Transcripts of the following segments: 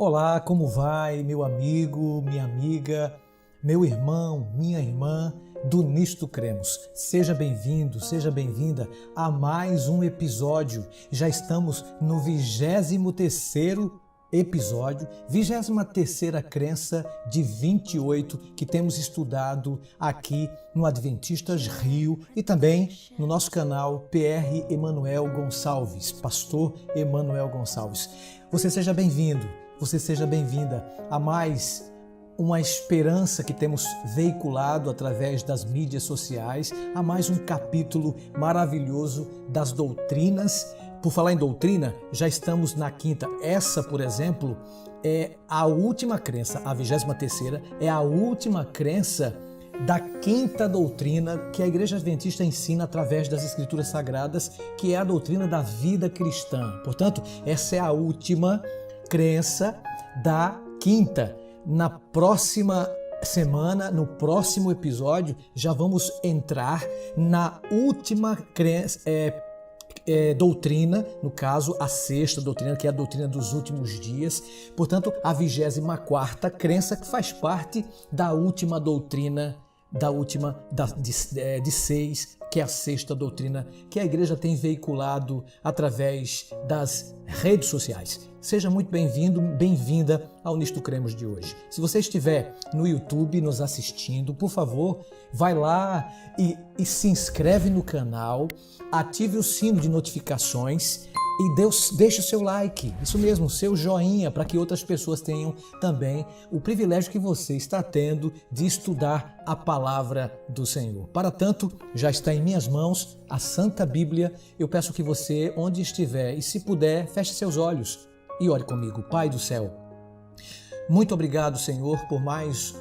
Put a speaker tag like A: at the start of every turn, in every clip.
A: Olá, como vai, meu amigo, minha amiga, meu irmão, minha irmã do Nisto Cremos? Seja bem-vindo, seja bem-vinda a mais um episódio. Já estamos no 23º episódio, 23ª crença de 28 que temos estudado aqui no Adventistas Rio e também no nosso canal PR Emanuel Gonçalves, Pastor Emanuel Gonçalves. Você seja bem-vindo, você seja bem-vinda a mais uma esperança que temos veiculado através das mídias sociais, a mais um capítulo maravilhoso das doutrinas. Por falar em doutrina, já estamos na quinta. Essa, por exemplo, é a última crença, a 23ª, é a última crença da quinta doutrina que a Igreja Adventista ensina através das Escrituras Sagradas, que é a doutrina da vida cristã. Portanto, essa é a última crença da quinta. Na próxima semana, no próximo episódio, já vamos entrar na última crença, doutrina, no caso, a sexta doutrina, que é a doutrina dos últimos dias. Portanto, a 24ª crença que faz parte da última doutrina, de 6, que é a sexta doutrina que a igreja tem veiculado através das redes sociais. Seja muito bem-vindo, bem-vinda ao Nisto Cremos de hoje. Se você estiver no YouTube nos assistindo, por favor, vai lá e se inscreve no canal, ative o sino de notificações e deixe o seu like, isso mesmo, seu joinha, para que outras pessoas tenham também o privilégio que você está tendo de estudar a palavra do Senhor. Para tanto, já está em minhas mãos a Santa Bíblia. Eu peço que você, onde estiver e se puder, feche seus olhos e ore comigo. Pai do céu, muito obrigado, Senhor, por mais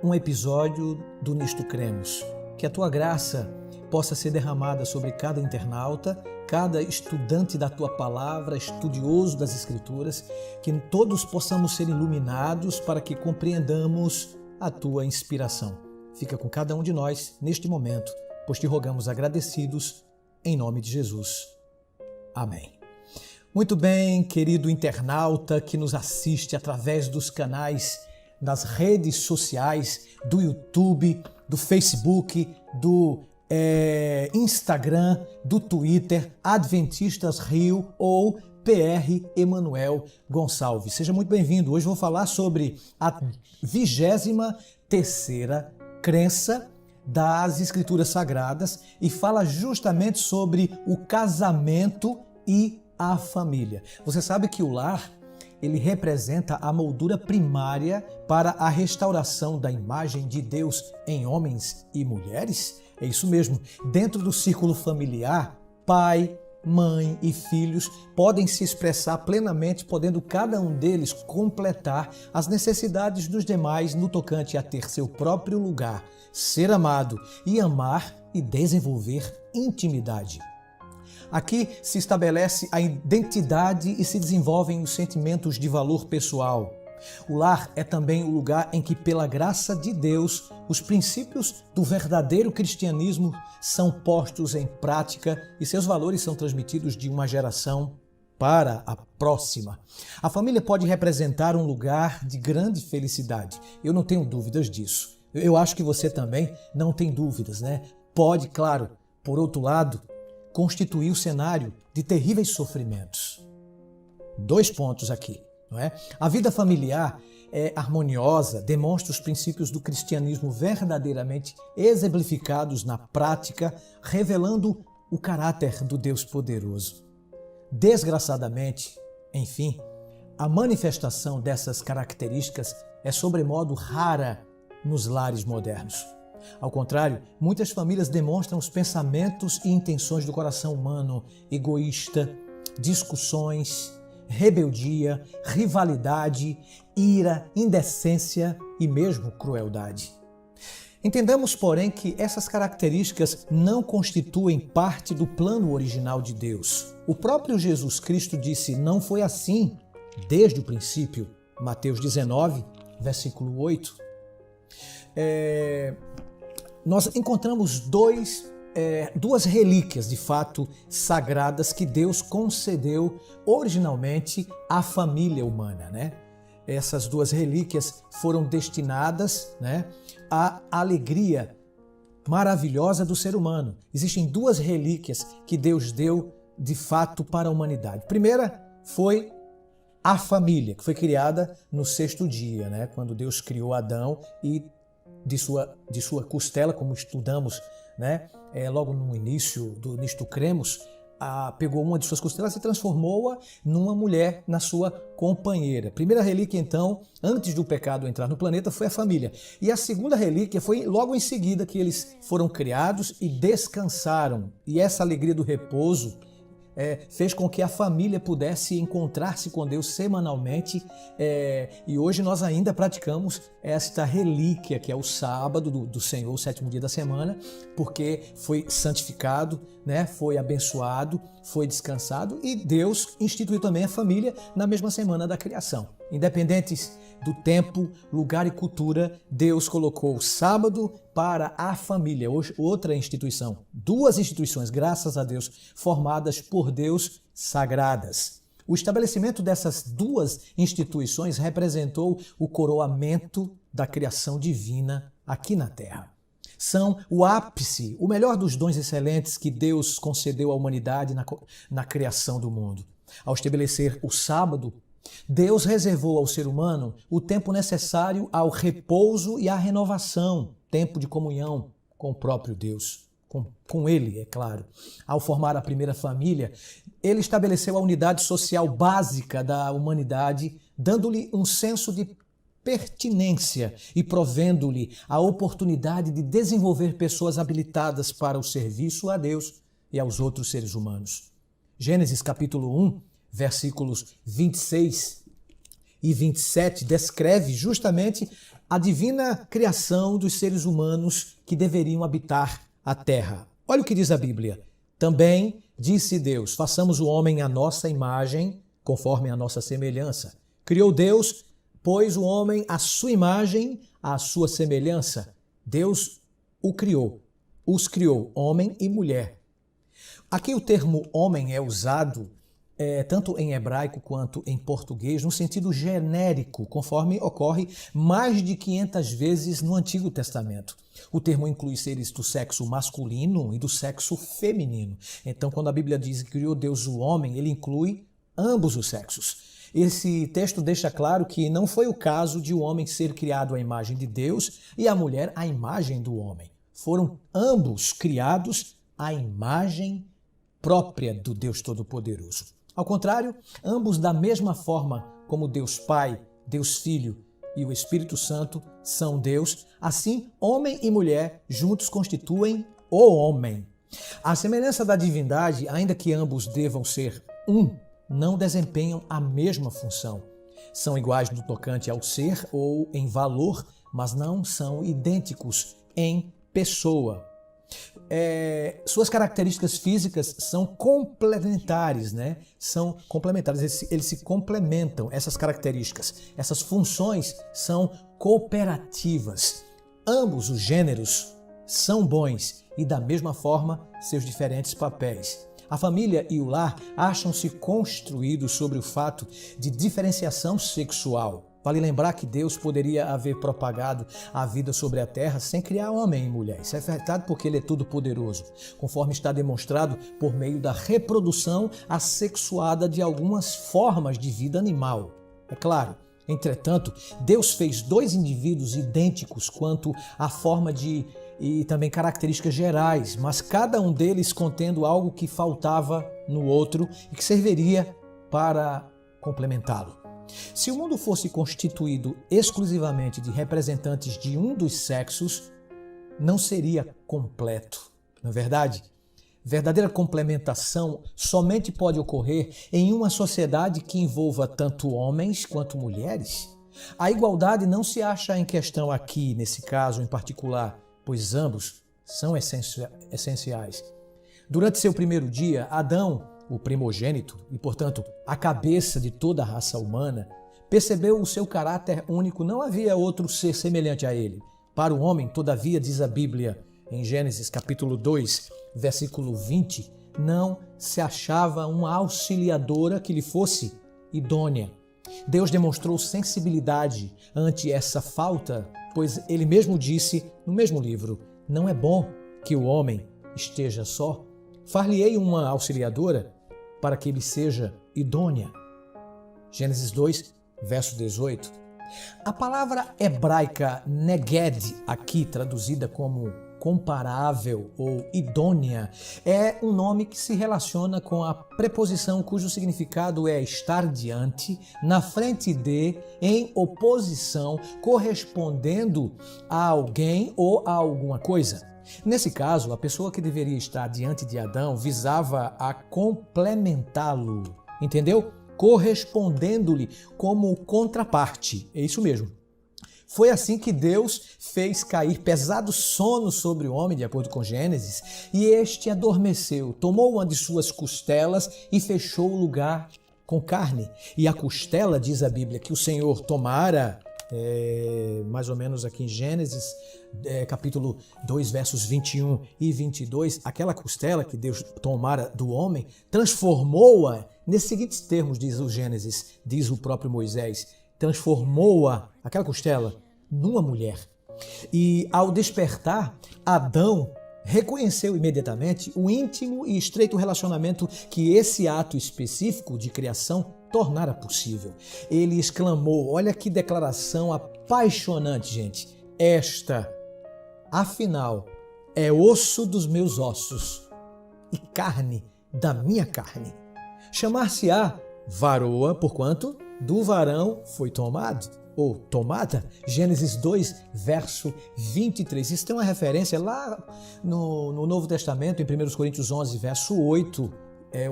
A: um episódio do Nisto Cremos. Que a tua graça possa ser derramada sobre cada internauta, cada estudante da tua palavra, estudioso das Escrituras, que todos possamos ser iluminados para que compreendamos a tua inspiração. Fica com cada um de nós neste momento, pois te rogamos agradecidos em nome de Jesus. Amém. Muito bem, querido internauta que nos assiste através dos canais das redes sociais, do YouTube, do Facebook, do Instagram, do Twitter, Adventistas Rio ou PR Emanuel Gonçalves. Seja muito bem-vindo. Hoje vou falar sobre a 23ª crença das Escrituras Sagradas e fala justamente sobre o casamento e a família. Você sabe que o lar, ele representa a moldura primária para a restauração da imagem de Deus em homens e mulheres? É isso mesmo. Dentro do círculo familiar, pai, mãe e filhos podem se expressar plenamente, podendo cada um deles completar as necessidades dos demais no tocante a ter seu próprio lugar, ser amado e amar e desenvolver intimidade. Aqui se estabelece a identidade e se desenvolvem os sentimentos de valor pessoal. O lar é também o lugar em que, pela graça de Deus, os princípios do verdadeiro cristianismo são postos em prática e seus valores são transmitidos de uma geração para a próxima. A família pode representar um lugar de grande felicidade. Eu não tenho dúvidas disso. Eu acho que você também não tem dúvidas, né? Pode, claro, por outro lado, constituir o cenário de terríveis sofrimentos. 2 pontos aqui. Não é? A vida familiar é harmoniosa, demonstra os princípios do cristianismo verdadeiramente exemplificados na prática, revelando o caráter do Deus poderoso. Desgraçadamente, enfim, a manifestação dessas características é sobremodo rara nos lares modernos. Ao contrário, muitas famílias demonstram os pensamentos e intenções do coração humano, egoísta, discussões, rebeldia, rivalidade, ira, indecência e mesmo crueldade. Entendamos, porém, que essas características não constituem parte do plano original de Deus. O próprio Jesus Cristo disse: não foi assim desde o princípio. Mateus 19, versículo 8. Nós encontramos duas relíquias, de fato, sagradas que Deus concedeu originalmente à família humana, né? essas duas relíquias foram destinadas, né, à alegria maravilhosa do ser humano. Existem duas relíquias que Deus deu de fato para a humanidade. A primeira foi a família, que foi criada no sexto dia, né, quando Deus criou Adão e de sua costela, como estudamos, né, logo no início do Cremos, pegou uma de suas costelas e transformou-a numa mulher, na sua companheira. A primeira relíquia, então, antes do pecado entrar no planeta, foi a família. E a segunda relíquia foi logo em seguida que eles foram criados e descansaram. E essa alegria do repouso fez com que a família pudesse encontrar-se com Deus semanalmente, e hoje nós ainda praticamos esta relíquia, que é o sábado do Senhor, o sétimo dia da semana, porque foi santificado, né, foi abençoado, foi descansado, e Deus instituiu também a família na mesma semana da criação. Independentes do tempo, lugar e cultura, Deus colocou o sábado para a família. Hoje, outra instituição, duas instituições, graças a Deus, formadas por Deus, sagradas. O estabelecimento dessas duas instituições representou o coroamento da criação divina aqui na Terra. São o ápice, o melhor dos dons excelentes que Deus concedeu à humanidade na criação do mundo. Ao estabelecer o sábado, Deus reservou ao ser humano o tempo necessário ao repouso e à renovação, tempo de comunhão com o próprio Deus, com Ele, é claro. Ao formar a primeira família, Ele estabeleceu a unidade social básica da humanidade, dando-lhe um senso de pertinência e provendo-lhe a oportunidade de desenvolver pessoas habilitadas para o serviço a Deus e aos outros seres humanos. Gênesis capítulo 1, versículos 26 e 27 descreve justamente a divina criação dos seres humanos que deveriam habitar a terra. Olha o que diz a Bíblia. Também disse Deus, façamos o homem à nossa imagem, conforme a nossa semelhança. Criou Deus, pois o homem à sua imagem, à sua semelhança. Deus os criou, homem e mulher. Aqui o termo homem é usado tanto em hebraico quanto em português, no sentido genérico, conforme ocorre mais de 500 vezes no Antigo Testamento. O termo inclui seres do sexo masculino e do sexo feminino. Então, quando a Bíblia diz que criou Deus o homem, ele inclui ambos os sexos. Esse texto deixa claro que não foi o caso de o homem ser criado à imagem de Deus e a mulher à imagem do homem. Foram ambos criados à imagem própria do Deus Todo-Poderoso. Ao contrário, ambos da mesma forma como Deus Pai, Deus Filho e o Espírito Santo são Deus, assim homem e mulher juntos constituem o homem. À semelhança da divindade, ainda que ambos devam ser um, não desempenham a mesma função. São iguais no tocante ao ser ou em valor, mas não são idênticos em pessoa. Suas características físicas são complementares, né? São complementares, eles se complementam, essas características. Essas funções são cooperativas. Ambos os gêneros são bons e, da mesma forma, seus diferentes papéis. A família e o lar acham-se construídos sobre o fato de diferenciação sexual. Vale lembrar que Deus poderia haver propagado a vida sobre a terra sem criar homem e mulher. Isso é verdade porque Ele é todo-poderoso, conforme está demonstrado por meio da reprodução assexuada de algumas formas de vida animal. É claro, entretanto, Deus fez dois indivíduos idênticos quanto à forma e também características gerais, mas cada um deles contendo algo que faltava no outro e que serviria para complementá-lo. Se o mundo fosse constituído exclusivamente de representantes de um dos sexos, não seria completo, não é verdade? Verdadeira complementação somente pode ocorrer em uma sociedade que envolva tanto homens quanto mulheres. A igualdade não se acha em questão aqui, nesse caso em particular, pois ambos são essenciais. Durante seu primeiro dia, Adão, o primogênito e, portanto, a cabeça de toda a raça humana, percebeu o seu caráter único, não havia outro ser semelhante a ele. Para o homem, todavia, diz a Bíblia, em Gênesis capítulo 2, versículo 20, não se achava uma auxiliadora que lhe fosse idônea. Deus demonstrou sensibilidade ante essa falta, pois ele mesmo disse no mesmo livro: não é bom que o homem esteja só. Far-lhe-ei uma auxiliadora para que ele seja idônea. Gênesis 2, verso 18. A palavra hebraica neged, aqui traduzida como comparável ou idônea, é um nome que se relaciona com a preposição cujo significado é estar diante, na frente de, em oposição, correspondendo a alguém ou a alguma coisa. Nesse caso, a pessoa que deveria estar diante de Adão visava a complementá-lo, entendeu? Correspondendo-lhe como contraparte. É isso mesmo. Foi assim que Deus fez cair pesado sono sobre o homem, de acordo com Gênesis, e este adormeceu, tomou uma de suas costelas e fechou o lugar com carne. E a costela, diz a Bíblia, que o Senhor tomara, mais ou menos aqui em Gênesis, capítulo 2, versos 21 e 22, aquela costela que Deus tomara do homem, transformou-a, nesses seguintes termos, diz o Gênesis, diz o próprio Moisés, transformou-a, aquela costela, numa mulher. E ao despertar, Adão reconheceu imediatamente o íntimo e estreito relacionamento que esse ato específico de criação tornara possível. Ele exclamou, olha que declaração apaixonante, gente. Esta, afinal, é osso dos meus ossos e carne da minha carne. Chamar-se-á varoa, porquanto do varão foi tomado, ou tomada. Gênesis 2, verso 23. Isso tem uma referência lá no Novo Testamento, em 1 Coríntios 11, verso 8.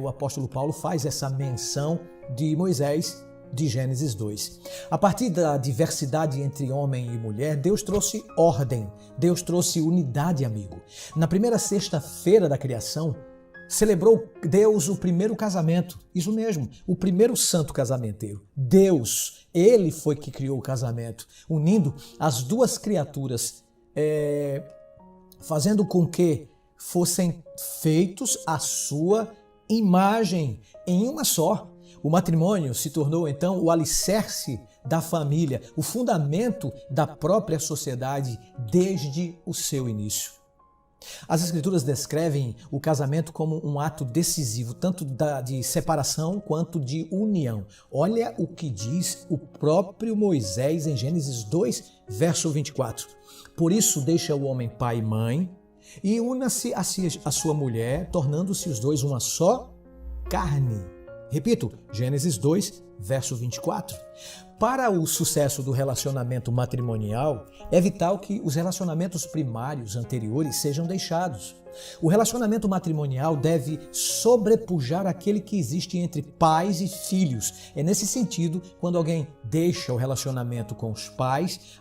A: O apóstolo Paulo faz essa menção de Moisés, de Gênesis 2. A partir da diversidade entre homem e mulher, Deus trouxe ordem, Deus trouxe unidade, amigo. Na primeira sexta-feira da criação, celebrou Deus o primeiro casamento, isso mesmo, o primeiro santo casamenteiro. Deus, Ele foi que criou o casamento, unindo as duas criaturas, fazendo com que fossem feitos à sua imagem, em uma só. O matrimônio se tornou então o alicerce da família, o fundamento da própria sociedade desde o seu início. As Escrituras descrevem o casamento como um ato decisivo, tanto de separação quanto de união. Olha o que diz o próprio Moisés em Gênesis 2, verso 24. Por isso deixa o homem pai e mãe e una-se a sua mulher, tornando-se os dois uma só carne. Repito, Gênesis 2, verso 24. Para o sucesso do relacionamento matrimonial, é vital que os relacionamentos primários anteriores sejam deixados. O relacionamento matrimonial deve sobrepujar aquele que existe entre pais e filhos. É nesse sentido, quando alguém deixa o relacionamento com os pais,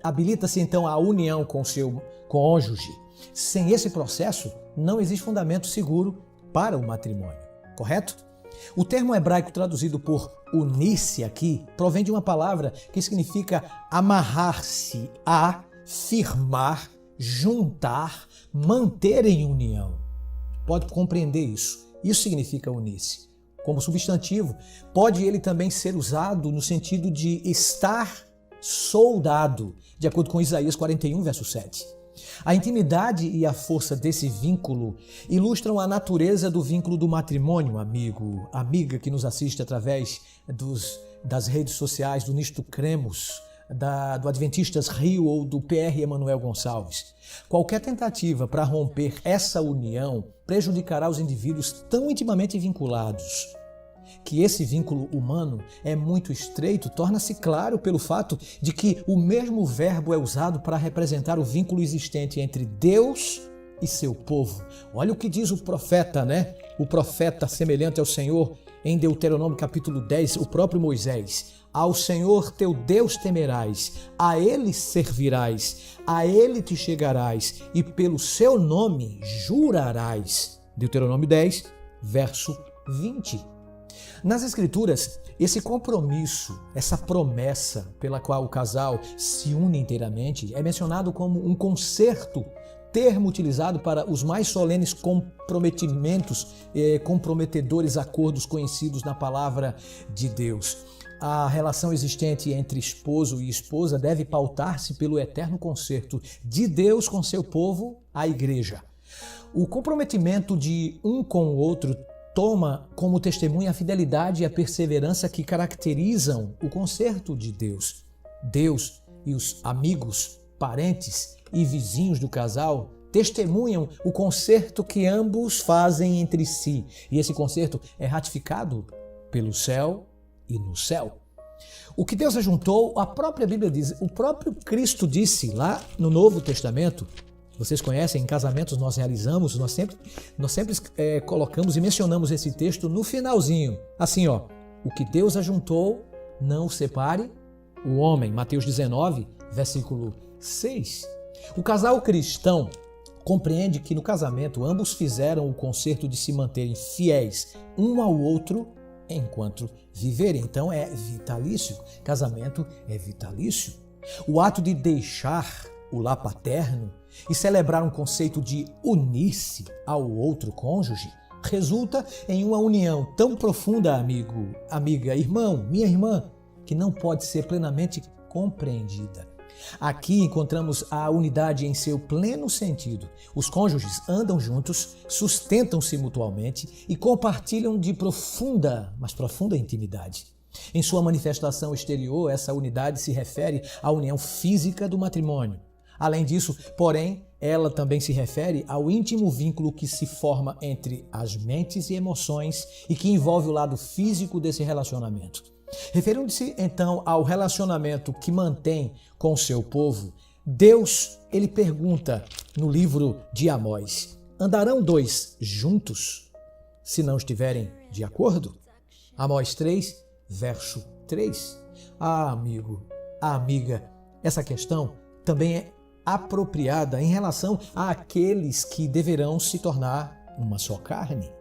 A: habilita-se então a união com seu cônjuge. Sem esse processo, não existe fundamento seguro para o matrimônio, correto? O termo hebraico traduzido por unir-se aqui provém de uma palavra que significa amarrar-se, firmar, juntar, manter em união. Pode compreender isso. Isso significa unir-se. Como substantivo, pode ele também ser usado no sentido de estar soldado, de acordo com Isaías 41, verso 7. A intimidade e a força desse vínculo ilustram a natureza do vínculo do matrimônio, amigo, amiga que nos assiste através das redes sociais, do Nisto Cremos, do Adventistas Rio ou do PR Emanuel Gonçalves. Qualquer tentativa para romper essa união prejudicará os indivíduos tão intimamente vinculados. Que esse vínculo humano é muito estreito torna-se claro pelo fato de que o mesmo verbo é usado para representar o vínculo existente entre Deus e seu povo. Olha o que diz o profeta, né? O profeta semelhante ao Senhor em Deuteronômio capítulo 10, o próprio Moisés. Ao Senhor teu Deus temerás, a Ele servirás, a Ele te chegarás e pelo seu nome jurarás. Deuteronômio 10, verso 20. Nas Escrituras, esse compromisso, essa promessa pela qual o casal se une inteiramente é mencionado como um concerto, termo utilizado para os mais solenes comprometimentos, comprometedores acordos conhecidos na palavra de Deus. a relação existente entre esposo e esposa deve pautar-se pelo eterno concerto de Deus com seu povo, a igreja. O comprometimento de um com o outro toma como testemunha a fidelidade e a perseverança que caracterizam o concerto de Deus. Deus e os amigos, parentes e vizinhos do casal testemunham o concerto que ambos fazem entre si. E esse concerto é ratificado pelo céu e no céu. O que Deus ajuntou, a própria Bíblia diz, o próprio Cristo disse lá no Novo Testamento. Vocês conhecem, em casamentos nós realizamos, nós sempre colocamos e mencionamos esse texto no finalzinho. Assim, ó, o que Deus ajuntou, não o separe o homem. Mateus 19, versículo 6. O casal cristão compreende que no casamento ambos fizeram o concerto de se manterem fiéis um ao outro enquanto viverem. Então é vitalício. Casamento é vitalício. O ato de deixar o lar paterno e celebrar um conceito de unir-se ao outro cônjuge resulta em uma união tão profunda, amigo, amiga, irmão, minha irmã, que não pode ser plenamente compreendida. Aqui encontramos a unidade em seu pleno sentido. Os cônjuges andam juntos, sustentam-se mutuamente e compartilham de profunda, mas profunda intimidade. Em sua manifestação exterior, essa unidade se refere à união física do matrimônio. Além disso, porém, ela também se refere ao íntimo vínculo que se forma entre as mentes e emoções e que envolve o lado físico desse relacionamento. Referindo-se então ao relacionamento que mantém com o seu povo, Deus, ele pergunta no livro de Amós: andarão dois juntos se não estiverem de acordo? Amós 3, verso 3. Amigo, amiga, essa questão também é apropriada em relação àqueles que deverão se tornar uma só carne.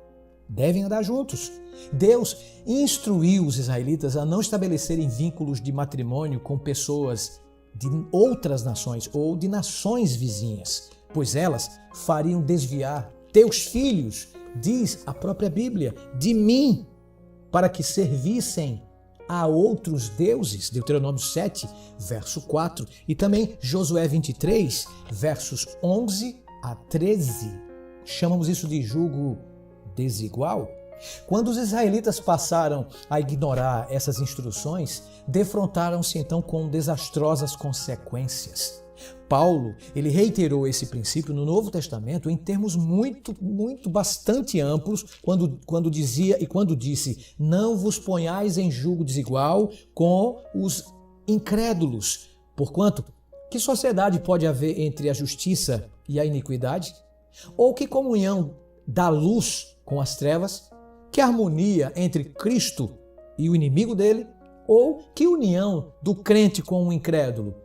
A: Devem andar juntos. Deus instruiu os israelitas a não estabelecerem vínculos de matrimônio com pessoas de outras nações ou de nações vizinhas, pois elas fariam desviar teus filhos, diz a própria Bíblia, de mim, para que servissem a outros deuses, Deuteronômio 7, verso 4, e também Josué 23, versos 11 a 13. Chamamos isso de jugo desigual. Quando os israelitas passaram a ignorar essas instruções, defrontaram-se então com desastrosas consequências. Paulo, ele reiterou esse princípio no Novo Testamento em termos bastante amplos, quando disse: não vos ponhais em jugo desigual com os incrédulos. Porquanto, que sociedade pode haver entre a justiça e a iniquidade? Ou que comunhão da luz com as trevas? Que harmonia entre Cristo e o inimigo dele? Ou que união do crente com o incrédulo?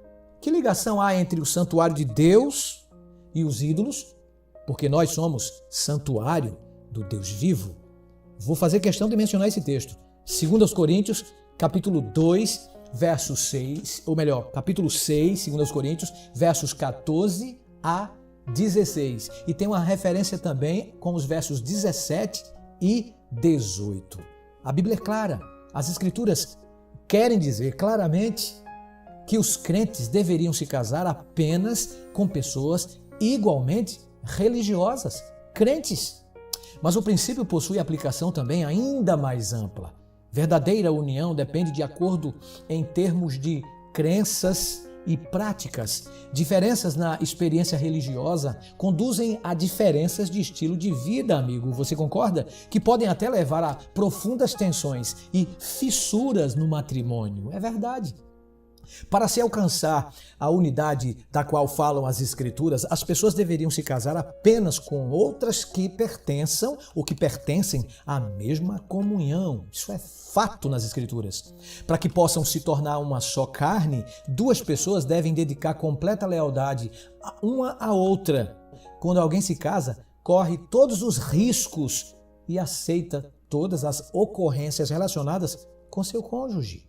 A: Que ligação há entre o santuário de Deus e os ídolos? Porque nós somos santuário do Deus vivo. Vou fazer questão de mencionar esse texto. 2 Coríntios, capítulo 2, verso 6, ou melhor, capítulo 6, 2 Coríntios, versos 14 a 16. E tem uma referência também com os versos 17 e 18. A Bíblia é clara. As Escrituras querem dizer claramente que os crentes deveriam se casar apenas com pessoas igualmente religiosas, crentes. Mas o princípio possui aplicação também ainda mais ampla. Verdadeira união depende de acordo em termos de crenças e práticas. Diferenças na experiência religiosa conduzem a diferenças de estilo de vida, amigo. Você concorda? Que podem até levar a profundas tensões e fissuras no matrimônio. É verdade. Para se alcançar a unidade da qual falam as Escrituras, as pessoas deveriam se casar apenas com outras que pertençam ou que pertencem à mesma comunhão. Isso é fato nas Escrituras. Para que possam se tornar uma só carne, duas pessoas devem dedicar completa lealdade uma à outra. Quando alguém se casa, corre todos os riscos e aceita todas as ocorrências relacionadas com seu cônjuge.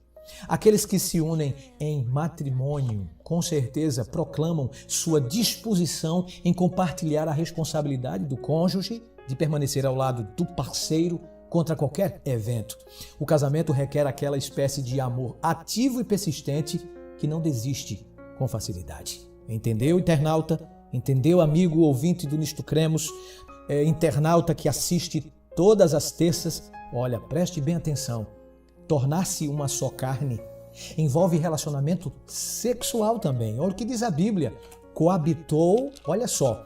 A: Aqueles que se unem em matrimônio, com certeza, proclamam sua disposição em compartilhar a responsabilidade do cônjuge, de permanecer ao lado do parceiro contra qualquer evento. O casamento requer aquela espécie de amor ativo e persistente que não desiste com facilidade. Entendeu, internauta? Entendeu, amigo ouvinte do Nisto Cremos? Internauta que assiste todas as terças? Olha, preste bem atenção. Tornar-se uma só carne envolve relacionamento sexual também. Olha o que diz a Bíblia. Coabitou, olha só,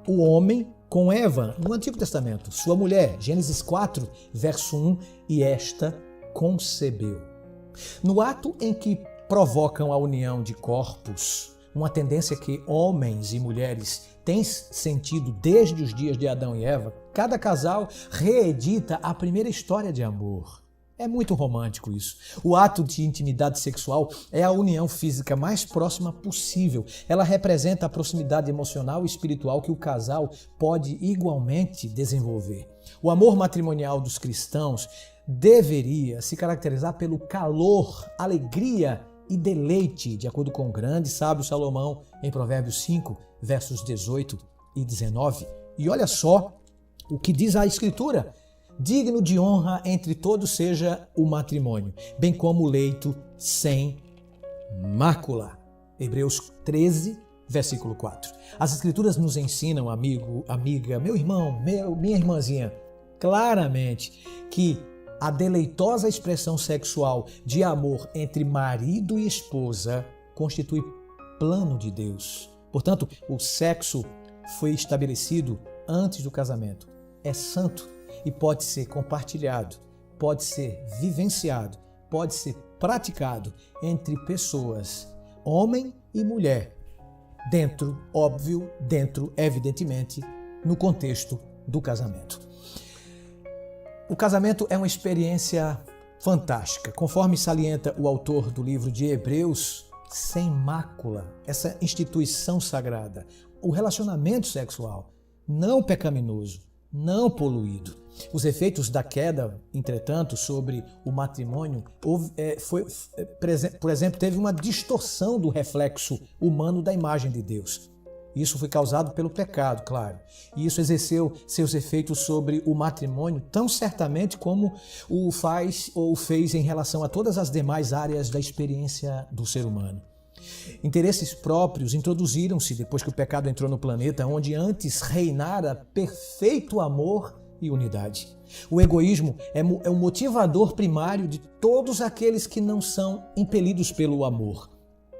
A: o homem com Eva no Antigo Testamento, sua mulher, Gênesis 4, verso 1, e esta concebeu. No ato em que provocam a união de corpos, uma tendência que homens e mulheres têm sentido desde os dias de Adão e Eva, cada casal reedita a primeira história de amor. É muito romântico isso. O ato de intimidade sexual é a união física mais próxima possível. Ela representa a proximidade emocional e espiritual que o casal pode igualmente desenvolver. O amor matrimonial dos cristãos deveria se caracterizar pelo calor, alegria e deleite, de acordo com o grande sábio Salomão, em Provérbios 5, versos 18 e 19. E olha só o que diz a Escritura. Digno de honra entre todos seja o matrimônio, bem como o leito sem mácula. Hebreus 13, versículo 4. As Escrituras nos ensinam, amigo, amiga, meu irmão, minha irmãzinha, claramente que a deleitosa expressão sexual de amor entre marido e esposa constitui plano de Deus. Portanto, o sexo foi estabelecido antes do casamento. É santo e pode ser compartilhado, pode ser vivenciado, pode ser praticado entre pessoas, homem e mulher, dentro, evidentemente, no contexto do casamento. O casamento é uma experiência fantástica, conforme salienta o autor do livro de Hebreus, sem mácula, essa instituição sagrada, o relacionamento sexual não pecaminoso, não poluído. Os efeitos da queda, entretanto, sobre o matrimônio, por exemplo, teve uma distorção do reflexo humano da imagem de Deus. Isso foi causado pelo pecado, claro. E isso exerceu seus efeitos sobre o matrimônio tão certamente como o faz ou fez em relação a todas as demais áreas da experiência do ser humano. Interesses próprios introduziram-se depois que o pecado entrou no planeta, onde antes reinara perfeito amor e unidade. O egoísmo é o motivador primário de todos aqueles que não são impelidos pelo amor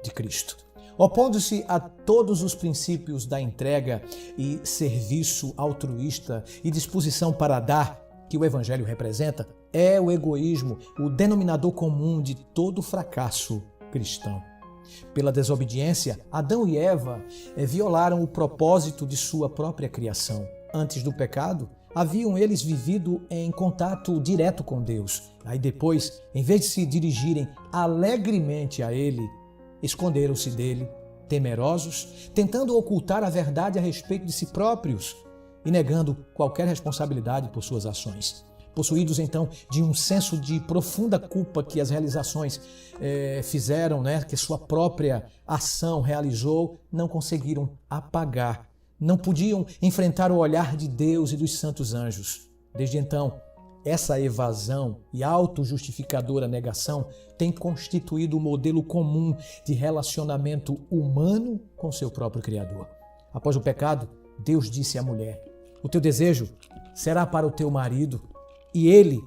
A: de Cristo. Opondo-se a todos os princípios da entrega e serviço altruísta e disposição para dar que o Evangelho representa, é o egoísmo o denominador comum de todo fracasso cristão. Pela desobediência, Adão e Eva violaram o propósito de sua própria criação. Antes do pecado, haviam eles vivido em contato direto com Deus. Aí depois, em vez de se dirigirem alegremente a Ele, esconderam-se dele, temerosos, tentando ocultar a verdade a respeito de si próprios e negando qualquer responsabilidade por suas ações. Possuídos então de um senso de profunda culpa que as realizações fizeram, que sua própria ação realizou, não conseguiram apagar. Não podiam enfrentar o olhar de Deus e dos santos anjos. Desde então, essa evasão e autojustificadora negação tem constituído o modelo comum de relacionamento humano com seu próprio Criador. Após o pecado, Deus disse à mulher: o teu desejo será para o teu marido e ele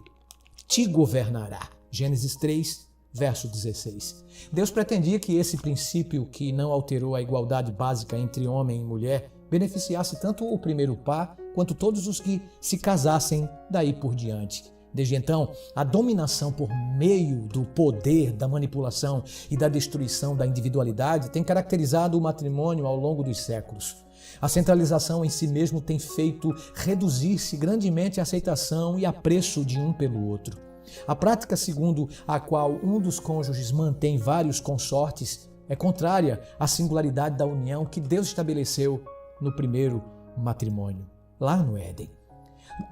A: te governará. Gênesis 3, verso 16. Deus pretendia que esse princípio, que não alterou a igualdade básica entre homem e mulher, beneficiasse tanto o primeiro par quanto todos os que se casassem daí por diante. Desde então, a dominação por meio do poder, da manipulação e da destruição da individualidade tem caracterizado o matrimônio ao longo dos séculos. A centralização em si mesmo tem feito reduzir-se grandemente a aceitação e apreço de um pelo outro. A prática segundo a qual um dos cônjuges mantém vários consortes é contrária à singularidade da união que Deus estabeleceu no primeiro matrimônio, lá no Éden.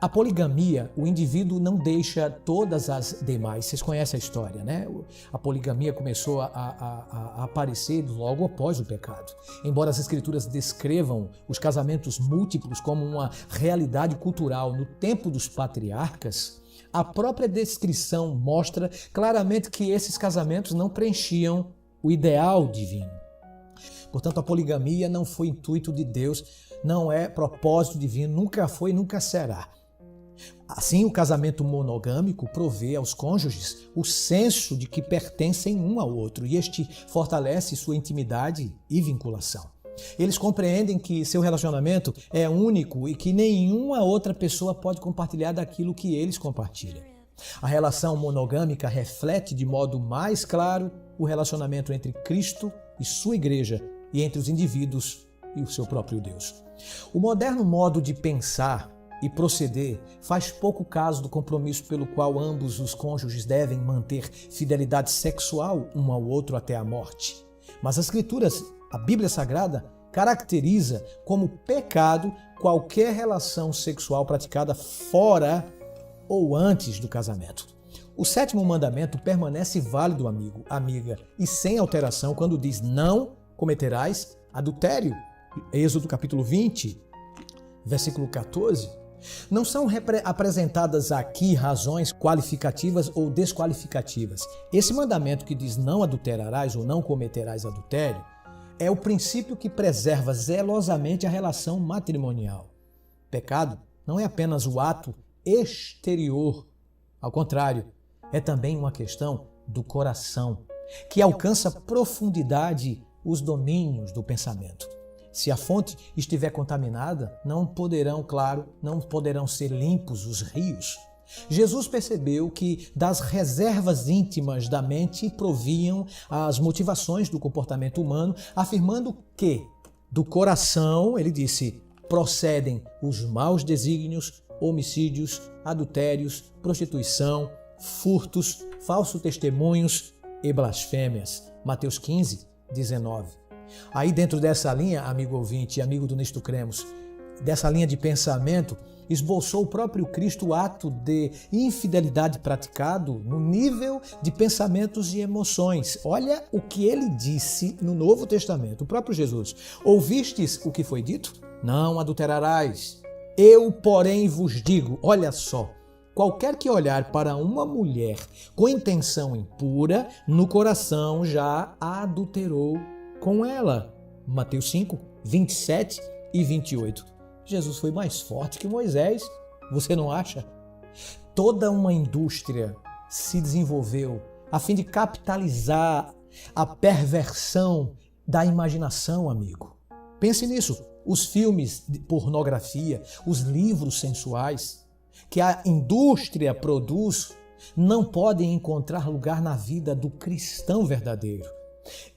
A: A poligamia, o indivíduo não deixa todas as demais. Vocês conhecem a história, né? A poligamia começou a aparecer logo após o pecado. Embora as escrituras descrevam os casamentos múltiplos como uma realidade cultural no tempo dos patriarcas, a própria descrição mostra claramente que esses casamentos não preenchiam o ideal divino. Portanto, a poligamia não foi intuito de Deus, não é propósito divino, nunca foi e nunca será. Assim, o casamento monogâmico provê aos cônjuges o senso de que pertencem um ao outro e este fortalece sua intimidade e vinculação. Eles compreendem que seu relacionamento é único e que nenhuma outra pessoa pode compartilhar daquilo que eles compartilham. A relação monogâmica reflete de modo mais claro o relacionamento entre Cristo e sua igreja e entre os indivíduos e o seu próprio Deus. O moderno modo de pensar e proceder faz pouco caso do compromisso pelo qual ambos os cônjuges devem manter fidelidade sexual um ao outro até a morte. Mas as Escrituras, a Bíblia Sagrada, caracteriza como pecado qualquer relação sexual praticada fora ou antes do casamento. O 7º mandamento permanece válido, amigo, amiga, e sem alteração quando diz: não cometerás adultério. Êxodo capítulo 20, versículo 14. Não são apresentadas aqui razões qualificativas ou desqualificativas. Esse mandamento que diz não adulterarás ou não cometerás adultério é o princípio que preserva zelosamente a relação matrimonial. Pecado não é apenas o ato exterior, ao contrário, é também uma questão do coração, que alcança profundidade os domínios do pensamento. Se a fonte estiver contaminada, não poderão ser limpos os rios. Jesus percebeu que das reservas íntimas da mente proviam as motivações do comportamento humano, afirmando que do coração, ele disse, procedem os maus desígnios, homicídios, adultérios, prostituição, furtos, falsos testemunhos e blasfêmias. Mateus 15, 19. Aí dentro dessa linha, amigo ouvinte e amigo do Nisto Cremos, dessa linha de pensamento, esboçou o próprio Cristo o ato de infidelidade praticado no nível de pensamentos e emoções. Olha o que ele disse no Novo Testamento, o próprio Jesus. Ouvistes o que foi dito? Não adulterarás. Eu, porém, vos digo, olha só, qualquer que olhar para uma mulher com intenção impura, no coração já a adulterou com ela. Mateus 5, 27 e 28. Jesus foi mais forte que Moisés, você não acha? Toda uma indústria se desenvolveu a fim de capitalizar a perversão da imaginação, amigo. Pense nisso. Os filmes de pornografia, os livros sensuais que a indústria produz não podem encontrar lugar na vida do cristão verdadeiro.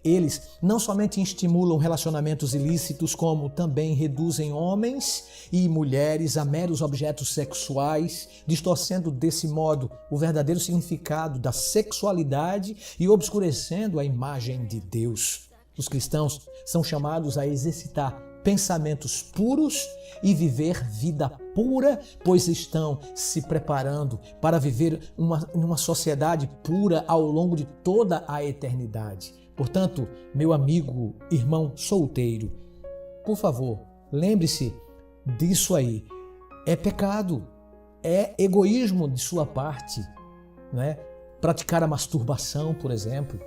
A: Eles não somente estimulam relacionamentos ilícitos, como também reduzem homens e mulheres a meros objetos sexuais, distorcendo desse modo o verdadeiro significado da sexualidade e obscurecendo a imagem de Deus. Os cristãos são chamados a exercitar pensamentos puros e viver vida pura, pois estão se preparando para viver uma sociedade pura ao longo de toda a eternidade. Portanto, meu amigo, irmão solteiro, por favor, lembre-se disso aí. É pecado, é egoísmo de sua parte, não é? Praticar a masturbação, por exemplo.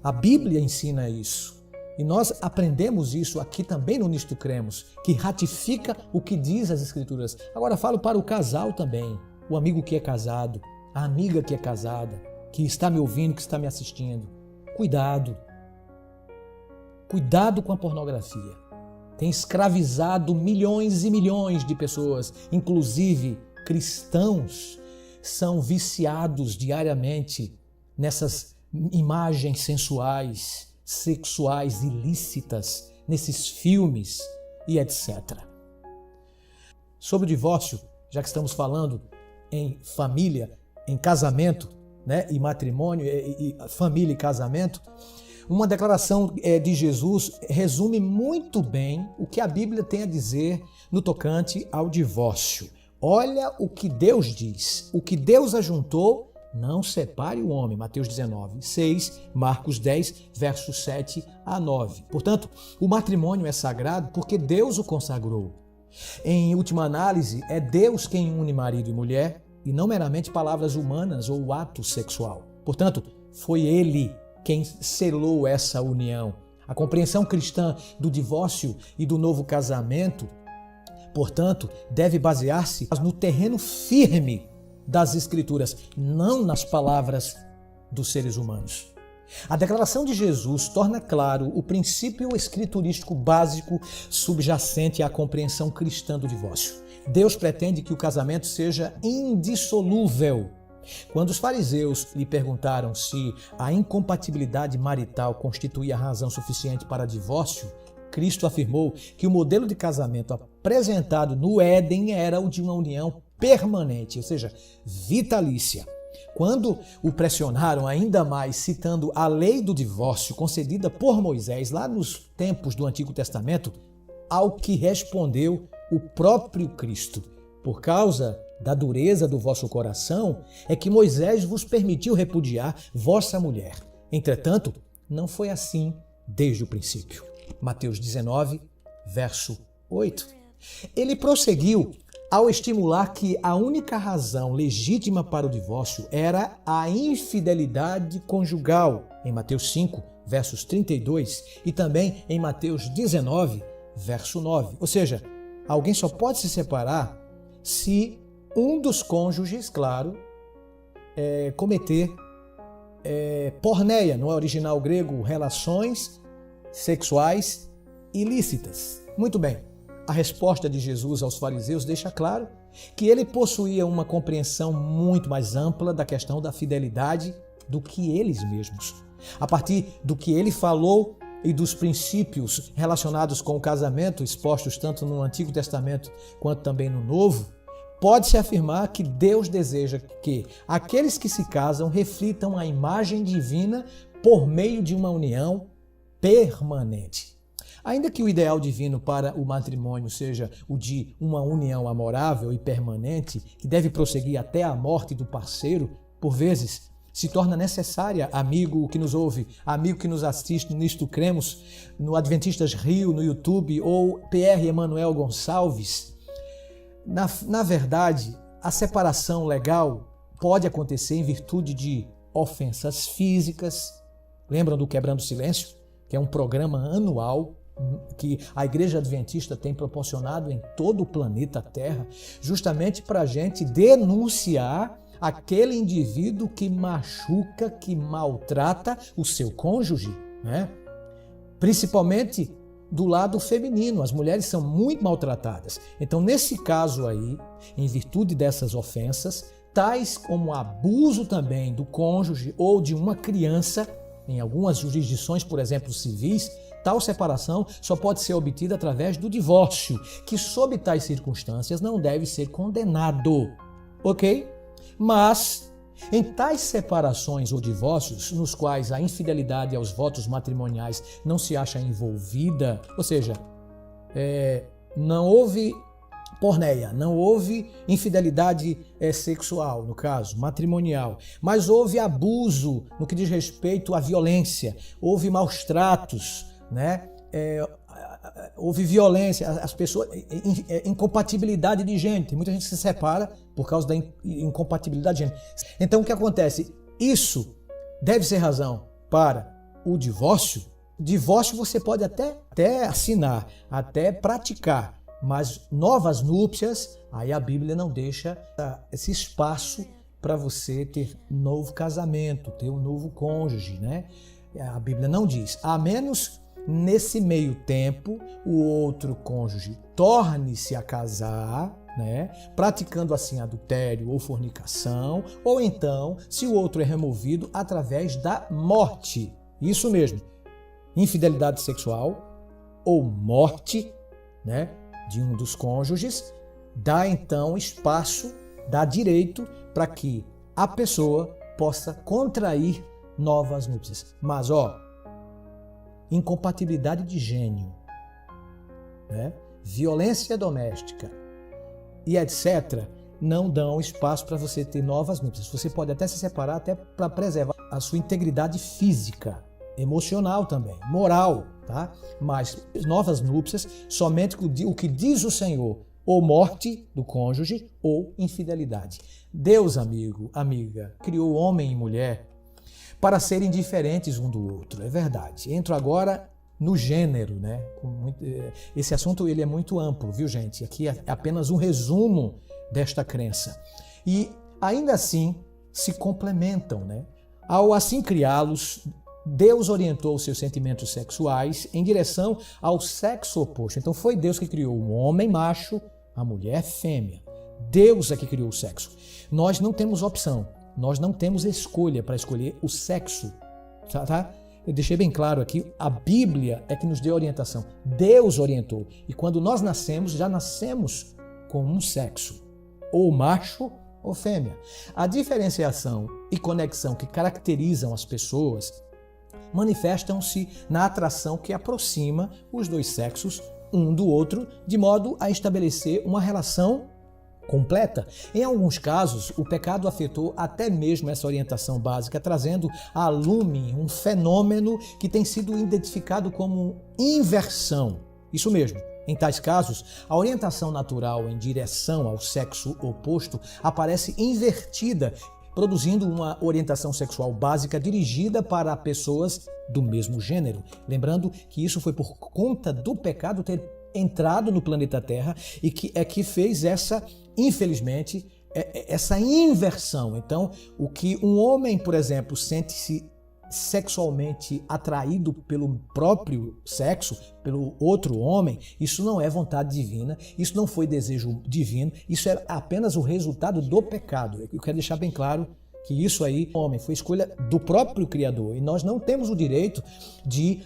A: A Bíblia ensina isso. E nós aprendemos isso aqui também no Nisto Cremos, que ratifica o que diz as Escrituras. Agora falo para o casal também, o amigo que é casado, a amiga que é casada, que está me ouvindo, que está me assistindo. Cuidado. Cuidado com a pornografia. Tem escravizado milhões e milhões de pessoas, inclusive cristãos, são viciados diariamente nessas imagens sensuais, sexuais ilícitas, nesses filmes e etc. Sobre o divórcio, já que estamos falando em família, em casamento, né, e matrimônio, e família e casamento, uma declaração de Jesus resume muito bem o que a Bíblia tem a dizer no tocante ao divórcio. Olha o que Deus diz. O que Deus ajuntou, não separe o homem. Mateus 19, 6, Marcos 10, versos 7 a 9. Portanto, o matrimônio é sagrado porque Deus o consagrou. Em última análise, é Deus quem une marido e mulher e não meramente palavras humanas ou ato sexual. Portanto, foi Ele quem selou essa união. A compreensão cristã do divórcio e do novo casamento, portanto, deve basear-se no terreno firme das Escrituras, não nas palavras dos seres humanos. A declaração de Jesus torna claro o princípio escriturístico básico subjacente à compreensão cristã do divórcio. Deus pretende que o casamento seja indissolúvel. Quando os fariseus lhe perguntaram se a incompatibilidade marital constituía razão suficiente para divórcio, Cristo afirmou que o modelo de casamento apresentado no Éden era o de uma união permanente, ou seja, vitalícia. Quando o pressionaram ainda mais, citando a lei do divórcio concedida por Moisés lá nos tempos do Antigo Testamento, ao que respondeu o próprio Cristo: por causa da dureza do vosso coração, é que Moisés vos permitiu repudiar vossa mulher. Entretanto, não foi assim desde o princípio. Mateus 19, verso 8. Ele prosseguiu ao estimular que a única razão legítima para o divórcio era a infidelidade conjugal, em Mateus 5, versos 32, e também em Mateus 19, verso 9. Ou seja, alguém só pode se separar se um dos cônjuges, claro, cometer porneia, no original grego, relações sexuais ilícitas. Muito bem. A resposta de Jesus aos fariseus deixa claro que ele possuía uma compreensão muito mais ampla da questão da fidelidade do que eles mesmos. A partir do que ele falou e dos princípios relacionados com o casamento, expostos tanto no Antigo Testamento quanto também no Novo, pode-se afirmar que Deus deseja que aqueles que se casam reflitam a imagem divina por meio de uma união permanente. Ainda que o ideal divino para o matrimônio seja o de uma união amorável e permanente, que deve prosseguir até a morte do parceiro, por vezes se torna necessária, amigo que nos ouve, amigo que nos assiste, nisto cremos, no Adventistas Rio, no YouTube, ou PR Emanuel Gonçalves. Na verdade, a separação legal pode acontecer em virtude de ofensas físicas. Lembram do Quebrando o Silêncio? Que é um programa anual que a Igreja Adventista tem proporcionado em todo o planeta Terra, justamente para a gente denunciar aquele indivíduo que machuca, que maltrata o seu cônjuge, né? Principalmente do lado feminino. As mulheres são muito maltratadas. Então, nesse caso aí, em virtude dessas ofensas, tais como abuso também do cônjuge ou de uma criança, em algumas jurisdições, por exemplo, civis, tal separação só pode ser obtida através do divórcio, que sob tais circunstâncias não deve ser condenado, ok? Mas, em tais separações ou divórcios, nos quais a infidelidade aos votos matrimoniais não se acha envolvida, ou seja, não houve porneia, não houve infidelidade sexual, no caso, matrimonial, mas houve abuso no que diz respeito à violência, houve maus tratos, né? Houve violência, as pessoas, incompatibilidade de gênero. Tem muita gente que se separa por causa da incompatibilidade de gênero. Então, o que acontece? Isso deve ser razão para o divórcio. Divórcio você pode até assinar, até praticar, mas novas núpcias, aí a Bíblia não deixa esse espaço para você ter novo casamento, ter um novo cônjuge, né? A Bíblia não diz, a menos nesse meio tempo o outro cônjuge torne-se a casar, né? Praticando assim adultério ou fornicação, ou então se o outro é removido através da morte. Isso mesmo, infidelidade sexual ou morte, né, de um dos cônjuges, dá então espaço, dá direito para que a pessoa possa contrair novas núpcias. Mas, incompatibilidade de gênio, né? Violência doméstica, e etc., não dão espaço para você ter novas núpcias. Você pode até se separar até para preservar a sua integridade física, emocional também, moral, tá? Mas novas núpcias, somente o que diz o Senhor, ou morte do cônjuge ou infidelidade. Deus, amigo, amiga, criou homem e mulher para serem diferentes um do outro, é verdade. Entro agora no gênero, né? Esse assunto ele é muito amplo, viu, gente? Aqui é apenas um resumo desta crença. E ainda assim se complementam, né? Ao assim criá-los, Deus orientou os seus sentimentos sexuais em direção ao sexo oposto. Então foi Deus que criou o homem macho, a mulher fêmea. Deus é que criou o sexo. Nós não temos opção, nós não temos escolha para escolher o sexo, tá? Eu deixei bem claro aqui, a Bíblia é que nos deu orientação. Deus orientou. E quando nós nascemos, já nascemos com um sexo, ou macho ou fêmea. A diferenciação e conexão que caracterizam as pessoas manifestam-se na atração que aproxima os dois sexos um do outro, de modo a estabelecer uma relação completa. Em alguns casos, o pecado afetou até mesmo essa orientação básica, trazendo à lume um fenômeno que tem sido identificado como inversão. Isso mesmo. Em tais casos, a orientação natural em direção ao sexo oposto aparece invertida, produzindo uma orientação sexual básica dirigida para pessoas do mesmo gênero. Lembrando que isso foi por conta do pecado ter entrado no planeta Terra e que fez essa, infelizmente, essa inversão. Então, o que um homem, por exemplo, sente-se sexualmente atraído pelo próprio sexo, pelo outro homem, isso não é vontade divina, isso não foi desejo divino, isso é apenas o resultado do pecado. Eu quero deixar bem claro que isso aí, homem, foi escolha do próprio Criador e nós não temos o direito de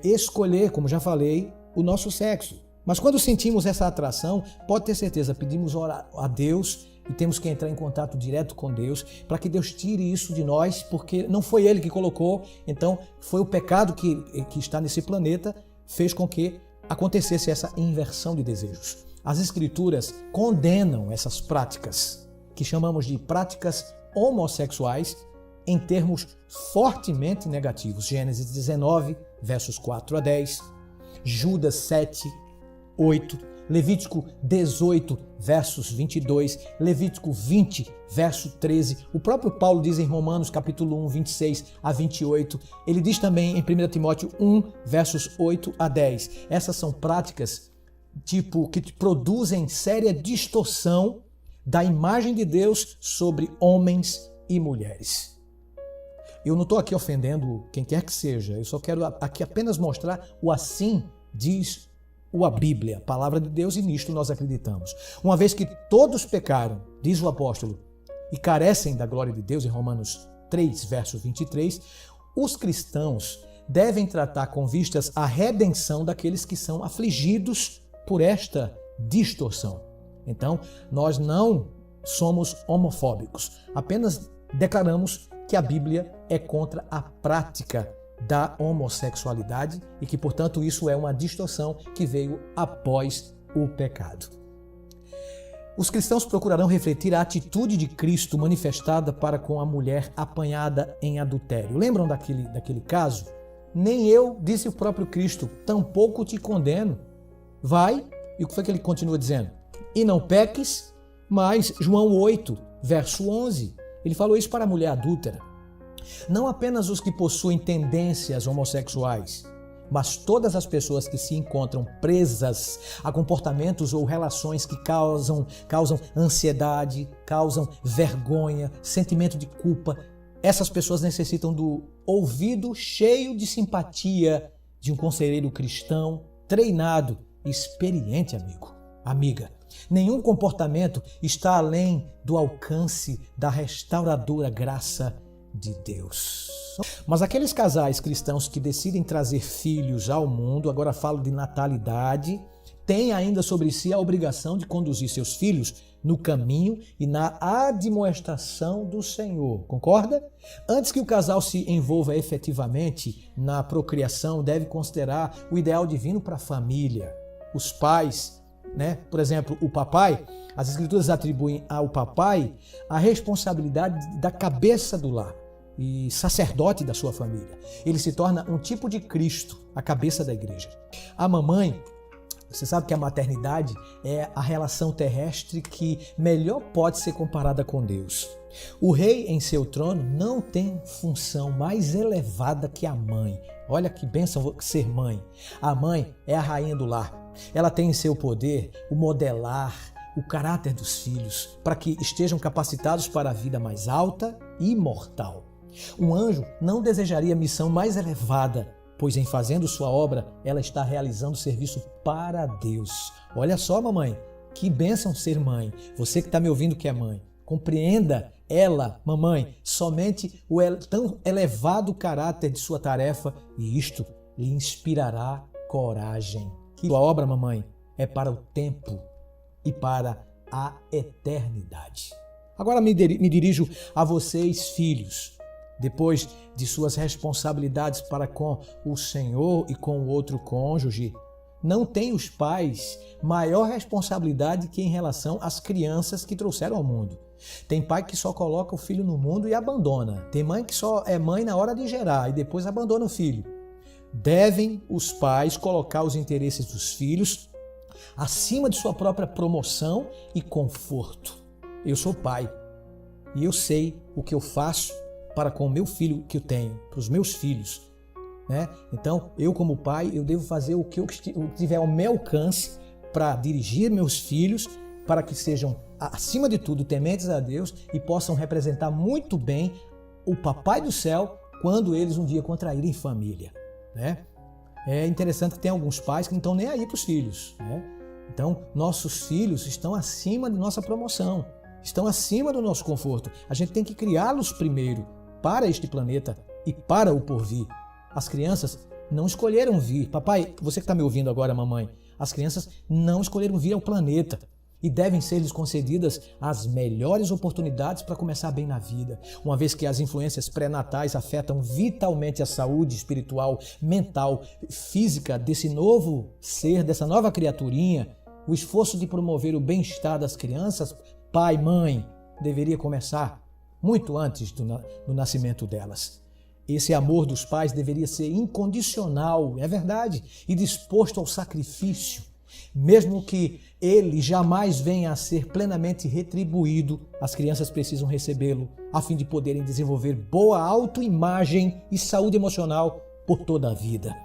A: escolher, como já falei, o nosso sexo. Mas quando sentimos essa atração, pode ter certeza, pedimos a Deus e temos que entrar em contato direto com Deus para que Deus tire isso de nós, porque não foi Ele que colocou, então foi o pecado que está nesse planeta, fez com que acontecesse essa inversão de desejos. As Escrituras condenam essas práticas, que chamamos de práticas homossexuais, em termos fortemente negativos. Gênesis 19, versos 4 a 10, Judas 7, 8, Levítico 18, versos 22, Levítico 20, verso 13. O próprio Paulo diz em Romanos, capítulo 1, 26 a 28. Ele diz também em 1 Timóteo 1, versos 8 a 10. Essas são práticas que produzem séria distorção da imagem de Deus sobre homens e mulheres. Eu não estou aqui ofendendo quem quer que seja, eu só quero aqui apenas mostrar o assim diz a Bíblia, a palavra de Deus, e nisto nós acreditamos. Uma vez que todos pecaram, diz o apóstolo, e carecem da glória de Deus, em Romanos 3, verso 23, os cristãos devem tratar com vistas à redenção daqueles que são afligidos por esta distorção. Então, nós não somos homofóbicos, apenas declaramos que a Bíblia é contra a prática da homossexualidade e que, portanto, isso é uma distorção que veio após o pecado. Os cristãos procurarão refletir a atitude de Cristo manifestada para com a mulher apanhada em adultério. Lembram daquele caso? Nem eu, disse o próprio Cristo, tampouco te condeno. Vai, e o que foi que ele continua dizendo? E não peques, mas João 8, verso 11, ele falou isso para a mulher adúltera. Não apenas os que possuem tendências homossexuais, mas todas as pessoas que se encontram presas a comportamentos ou relações que causam ansiedade, causam vergonha, sentimento de culpa. Essas pessoas necessitam do ouvido cheio de simpatia de um conselheiro cristão, treinado e experiente, amigo, amiga. Nenhum comportamento está além do alcance da restauradora graça de Deus. Mas aqueles casais cristãos que decidem trazer filhos ao mundo, agora falo de natalidade, têm ainda sobre si a obrigação de conduzir seus filhos no caminho e na admoestação do Senhor. Concorda? Antes que o casal se envolva efetivamente na procriação, deve considerar o ideal divino para a família. Os pais né? Por exemplo, o papai, as Escrituras atribuem ao papai a responsabilidade da cabeça do lar e sacerdote da sua família. Ele se torna um tipo de Cristo, a cabeça da igreja. A mamãe, você sabe que a maternidade é a relação terrestre que melhor pode ser comparada com Deus. O rei em seu trono não tem função mais elevada que a mãe. Olha que bênção ser mãe. A mãe é a rainha do lar. Ela tem em seu poder o modelar o caráter dos filhos para que estejam capacitados para a vida mais alta e imortal. Um anjo não desejaria missão mais elevada, pois em fazendo sua obra, ela está realizando serviço para Deus. Olha só, mamãe, que bênção ser mãe. Você que está me ouvindo que é mãe, compreenda ela, mamãe, somente o tão elevado caráter de sua tarefa e isto lhe inspirará coragem. Que sua obra, mamãe, é para o tempo e para a eternidade. Agora me dirijo a vocês, filhos. Depois de suas responsabilidades para com o Senhor e com o outro cônjuge, não tem os pais maior responsabilidade que em relação às crianças que trouxeram ao mundo. Tem pai que só coloca o filho no mundo e abandona. Tem mãe que só é mãe na hora de gerar e depois abandona o filho. Devem os pais colocar os interesses dos filhos acima de sua própria promoção e conforto. Eu sou pai e eu sei o que eu faço para com o meu filho que eu tenho, para os meus filhos, né? Então, eu como pai, eu devo fazer o que eu tiver ao meu alcance para dirigir meus filhos, para que sejam, acima de tudo, tementes a Deus e possam representar muito bem o Papai do Céu quando eles um dia contraírem família, né? É interessante que tem alguns pais que não estão nem aí para os filhos, né? Então, nossos filhos estão acima de nossa promoção, estão acima do nosso conforto. A gente tem que criá-los primeiro para este planeta e para o porvir. As crianças não escolheram vir. Papai, você que está me ouvindo agora, mamãe, as crianças não escolheram vir ao planeta e devem ser-lhes concedidas as melhores oportunidades para começar bem na vida, uma vez que as influências pré-natais afetam vitalmente a saúde espiritual, mental, física desse novo ser, dessa nova criaturinha. O esforço de promover o bem-estar das crianças, pai, mãe, deveria começar muito antes do nascimento delas. Esse amor dos pais deveria ser incondicional, é verdade, e disposto ao sacrifício. Mesmo que ele jamais venha a ser plenamente retribuído, as crianças precisam recebê-lo a fim de poderem desenvolver boa autoimagem e saúde emocional por toda a vida.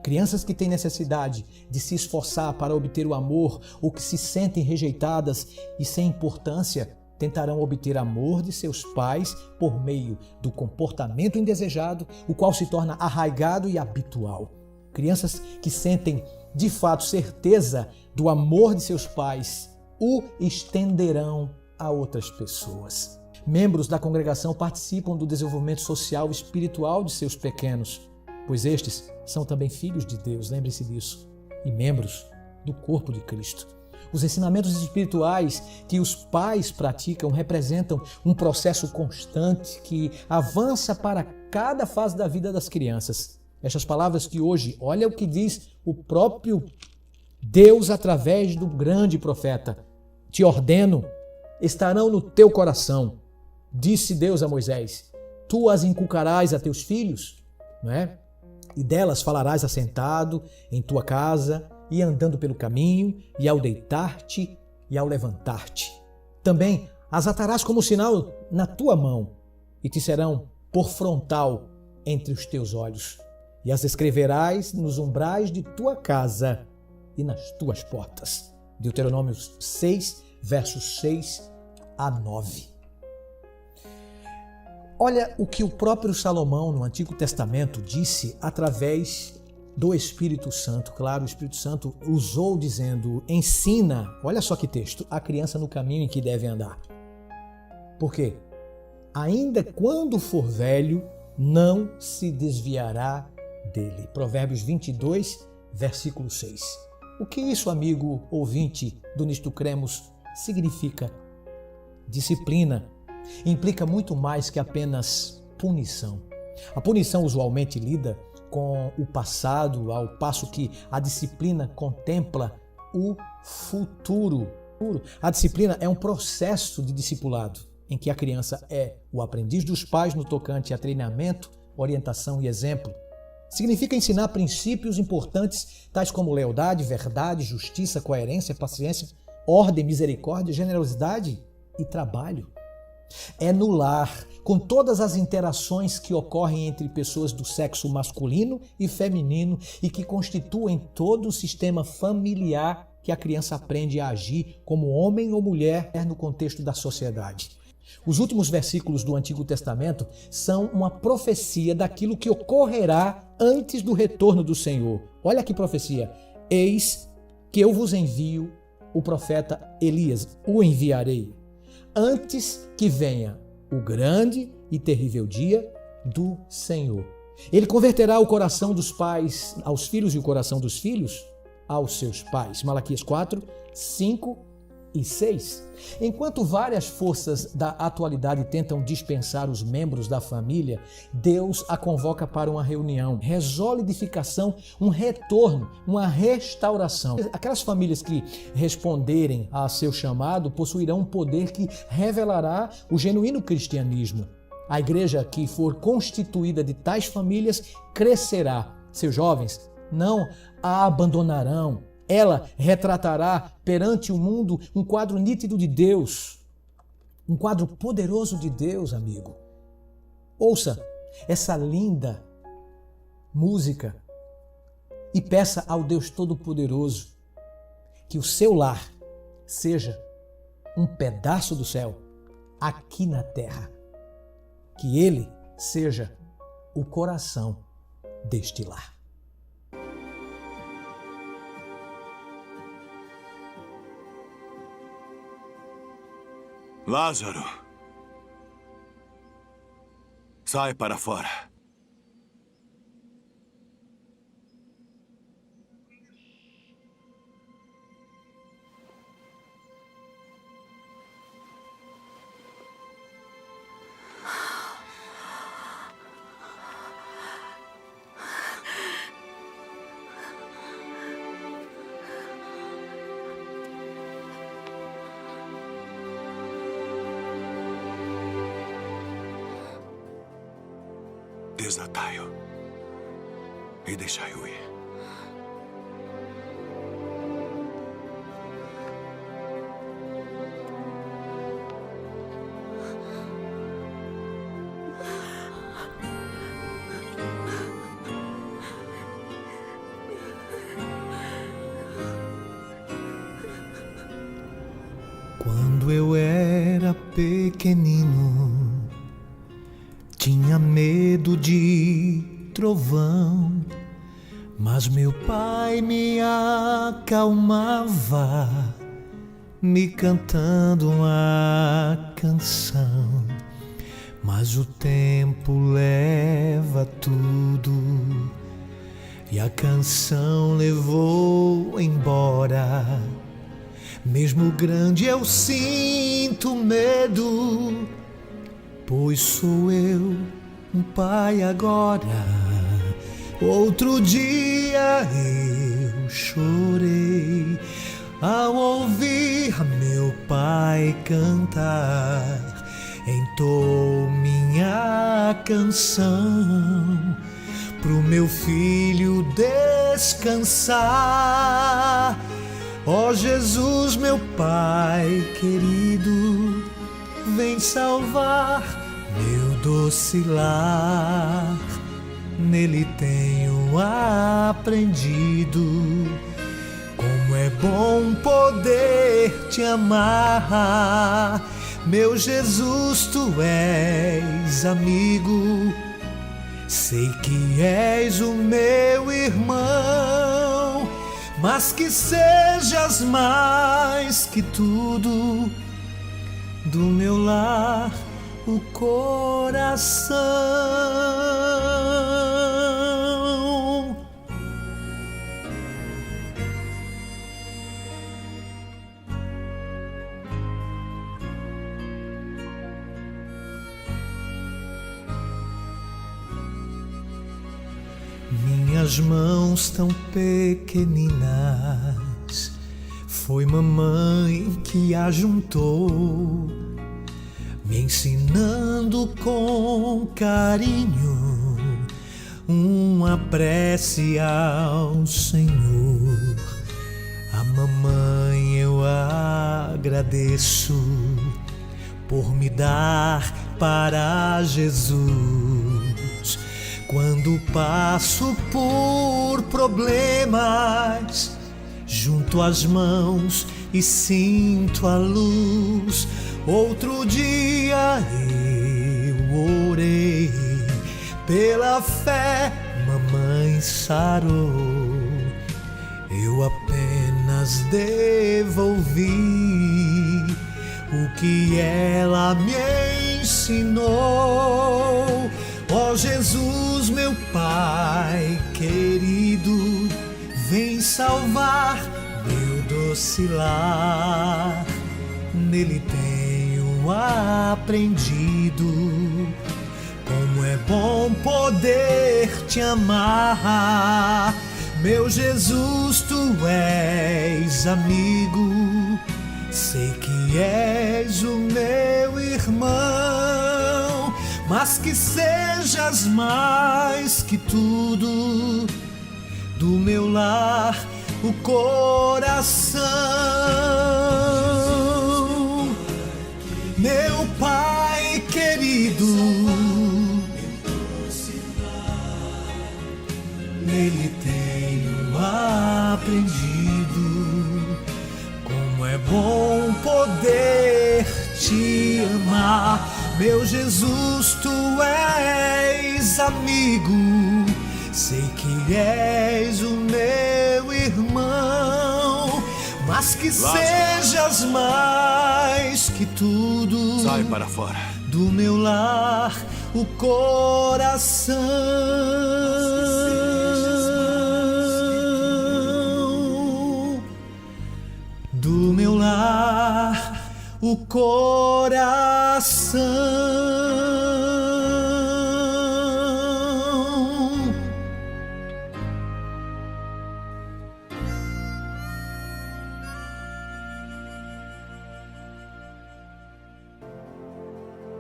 A: Crianças que têm necessidade de se esforçar para obter o amor ou que se sentem rejeitadas e sem importância, tentarão obter amor de seus pais por meio do comportamento indesejado, o qual se torna arraigado e habitual. Crianças que sentem, de fato, certeza do amor de seus pais, o estenderão a outras pessoas. Membros da congregação participam do desenvolvimento social e espiritual de seus pequenos, pois estes são também filhos de Deus, lembre-se disso, e membros do corpo de Cristo. Os ensinamentos espirituais que os pais praticam representam um processo constante que avança para cada fase da vida das crianças. Estas palavras que hoje, olha o que diz o próprio Deus através do grande profeta. Te ordeno, estarão no teu coração, disse Deus a Moisés. Tu as inculcarás a teus filhos, não é? E delas falarás assentado em tua casa, e andando pelo caminho, e ao deitar-te e ao levantar-te. Também as atarás como sinal na tua mão, e te serão por frontal entre os teus olhos. E as escreverás nos umbrais de tua casa e nas tuas portas. Deuteronômio 6, versos 6 a 9. Olha o que o próprio Salomão, no Antigo Testamento, disse através do Espírito Santo. Claro, o Espírito Santo usou dizendo, ensina, olha só que texto, a criança no caminho em que deve andar. Por quê? Ainda quando for velho, não se desviará dele. Provérbios 22, versículo 6. O que isso, amigo ouvinte do Nisto Cremos, significa? Disciplina implica muito mais que apenas punição. A punição usualmente lida com o passado, ao passo que a disciplina contempla o futuro. A disciplina é um processo de discipulado em que a criança é o aprendiz dos pais no tocante a treinamento, orientação e exemplo. Significa ensinar princípios importantes tais como lealdade, verdade, justiça, coerência, paciência, ordem, misericórdia, generosidade e trabalho. É no lar, com todas as interações que ocorrem entre pessoas do sexo masculino e feminino e que constituem todo o sistema familiar, que a criança aprende a agir como homem ou mulher no contexto da sociedade. Os últimos versículos do Antigo Testamento são uma profecia daquilo que ocorrerá antes do retorno do Senhor. Olha que profecia. Eis que eu vos envio o profeta Elias, o enviarei, antes que venha o grande e terrível dia do Senhor. Ele converterá o coração dos pais aos filhos e o coração dos filhos aos seus pais. Malaquias 4, 5 e 6. Enquanto várias forças da atualidade tentam dispensar os membros da família, Deus a convoca para uma reunião, resolidificação, um retorno, uma restauração. Aquelas famílias que responderem a seu chamado possuirão um poder que revelará o genuíno cristianismo. A igreja que for constituída de tais famílias crescerá. Seus jovens não a abandonarão. Ela retratará perante o mundo um quadro nítido de Deus, um quadro poderoso de Deus, amigo. Ouça essa linda música e peça ao Deus Todo-Poderoso que o seu lar seja um pedaço do céu aqui na terra, que ele seja o coração deste lar.
B: Lázaro, sai para fora. Desatai-o e deixai-o ir.
C: Quando eu era pequenino, tinha medo de trovão, mas meu pai me acalmava, me cantando uma canção. Mas o tempo leva tudo e a canção levou embora. Mesmo grande eu sinto medo, pois sou eu um pai agora. Outro dia eu chorei ao ouvir meu pai cantar. Entoou minha canção pro meu filho descansar. Ó Jesus, meu Pai querido, vem salvar meu doce lar. Nele tenho aprendido como é bom poder te amar. Meu Jesus, tu és amigo, sei que és o meu irmão, mas que sejas mais que tudo do meu lar, o coração. Minhas mãos tão pequeninas Foi mamãe que ajuntou, me ensinando com carinho uma prece ao Senhor. A mamãe eu agradeço por me dar para Jesus. Quando passo por problemas, junto as mãos e sinto a luz. Outro dia eu orei, pela fé mamãe sarou. Eu apenas devolvi o que ela me ensinou. Ó Jesus, meu Pai querido, vem salvar meu doce lar. Nele tenho aprendido como é bom poder te amar. Meu Jesus, tu és amigo, sei que és o meu irmão, mas que sejas mais que tudo do meu lar, o coração. Meu Pai querido, nele tenho aprendido como é bom poder te amar. Meu Jesus, tu és amigo, sei que és o meu irmão, mas que sejas mais que tudo.
B: Sai para fora.
C: Do meu lar, o coração. Do meu lar, o coração.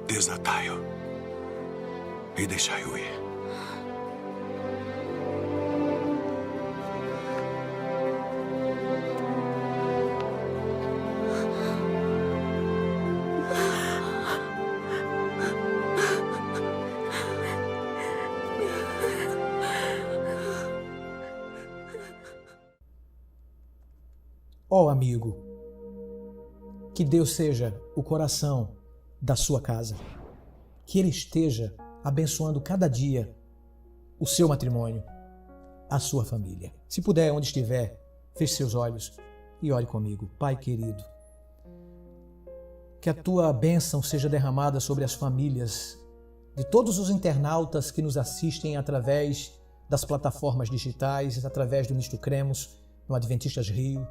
B: Desatai-o e deixai-o ir.
A: Ó amigo, que Deus seja o coração da sua casa, que Ele esteja abençoando cada dia o seu matrimônio, a sua família. Se puder, onde estiver, feche seus olhos e ore comigo. Pai querido, que a Tua bênção seja derramada sobre as famílias de todos os internautas que nos assistem através das plataformas digitais, através do Misto Cremos, no Adventistas Rio,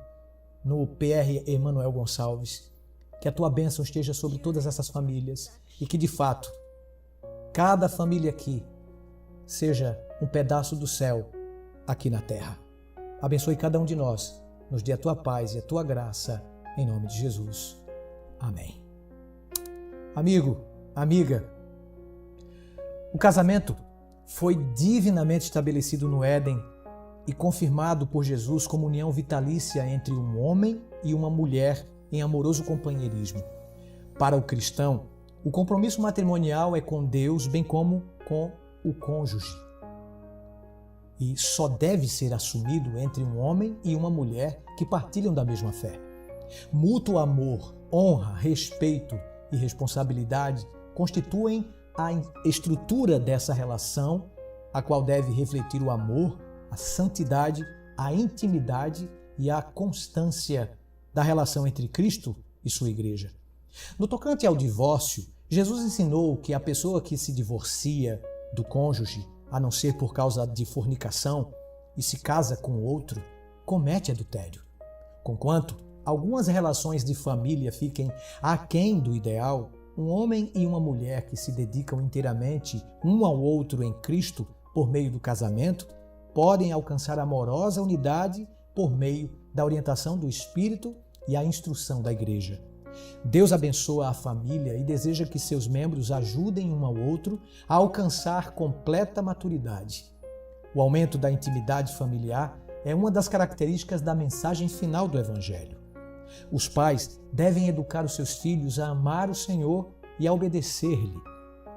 A: no PR Emanuel Gonçalves. Que a Tua bênção esteja sobre todas essas famílias e que, de fato, cada família aqui seja um pedaço do céu aqui na terra. Abençoe cada um de nós, nos dê a Tua paz e a Tua graça, em nome de Jesus. Amém. Amigo, amiga, o casamento foi divinamente estabelecido no Éden e confirmado por Jesus como união vitalícia entre um homem e uma mulher em amoroso companheirismo. Para o cristão, o compromisso matrimonial é com Deus, bem como com o cônjuge. E só deve ser assumido entre um homem e uma mulher que partilham da mesma fé. Mútuo amor, honra, respeito e responsabilidade constituem a estrutura dessa relação, a qual deve refletir o amor, a santidade, a intimidade e a constância da relação entre Cristo e sua igreja. No tocante ao divórcio, Jesus ensinou que a pessoa que se divorcia do cônjuge, a não ser por causa de fornicação, e se casa com outro, comete adultério. Conquanto algumas relações de família fiquem aquém do ideal, um homem e uma mulher que se dedicam inteiramente um ao outro em Cristo por meio do casamento, podem alcançar amorosa unidade por meio da orientação do Espírito e a instrução da igreja. Deus abençoa a família e deseja que seus membros ajudem um ao outro a alcançar completa maturidade. O aumento da intimidade familiar é uma das características da mensagem final do Evangelho. Os pais devem educar os seus filhos a amar o Senhor e a obedecer-lhe.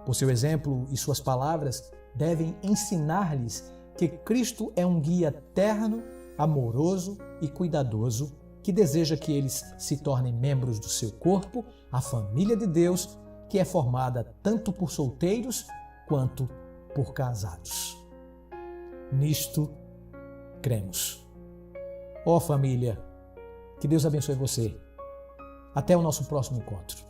A: Por seu exemplo e suas palavras, devem ensinar-lhes que Cristo é um guia terno, amoroso e cuidadoso que deseja que eles se tornem membros do seu corpo, a família de Deus, que é formada tanto por solteiros quanto por casados. Nisto cremos. Ó família, que Deus abençoe você. Até o nosso próximo encontro.